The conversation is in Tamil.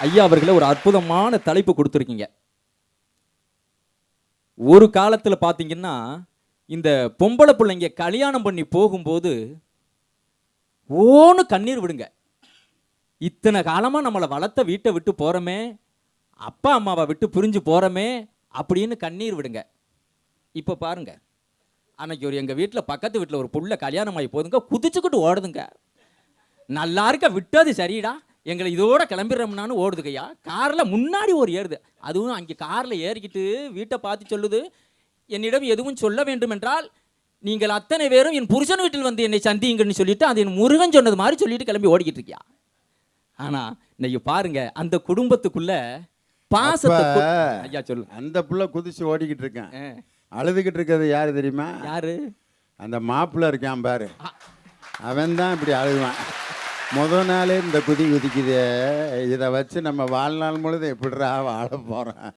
ஐயா அவர்களே ஒரு அற்புதமான தலைப்பு கொடுத்துருக்கீங்க. ஒரு காலத்துல பாத்தீங்கன்னா, இந்த பொம்பள பிள்ளைங்க கல்யாணம் பண்ணி போகும்போது, ஓன்னு கண்ணீர் விடுங்க. இத்தனை காலமா நம்மள வளர்த்த வீட்ட விட்டு போறோமே, அப்பா அம்மாவ விட்டு பிரிஞ்சு போறோமே, அப்படின்னு கண்ணீர் விடுங்க. இப்ப பாருங்க, அன்னைக்கு எங்க வீட்ல பக்கத்து வீட்ல ஒரு புள்ள கல்யாணம் ஆகி போகுதுங்க, குதிச்சுக்கிட்டு ஓடுதுங்க. நல்லா இருக்க விட்டது சரிடா, எங்களை இதோட கிளம்பிடுறோம்னான்னு ஓடுதுங்கய்யா. கார்ல முன்னாடி ஒரு ஏறுது. அதுவும் அங்கே கார்ல ஏறிக்கிட்டு வீட்டை பார்த்து சொல்லுது, என்னிடம் எதுவும் சொல்ல வேண்டும் என்றால் நீங்கள் அத்தனை பேரும் என் புருஷன் வீட்டில் வந்து என்னை சந்திங்கன்னு சொல்லிட்டு அது என் முருகன் சொன்னது மாதிரி சொல்லிட்டு கிளம்பி ஓடிக்கிட்டு இருக்கியா. ஆனா இன்னைக்கு பாருங்க, அந்த குடும்பத்துக்குள்ள பாசத்தை ஐயா சொல்லு. அந்த புள்ள குதிச்சு ஓடிக்கிட்டு இருக்கேன், அழுதுகிட்டு இருக்கிறது யாரு தெரியுமா? யாரு? அந்த மாப்பிள்ள இருக்கான் பாரு, அவன் தான் இப்படி அழுவான். முதல் நாளே இந்த குதிக்குது, இதை வச்சு நம்ம வாழ்நாள் முழுது எப்படிடா வாழ போறோம்.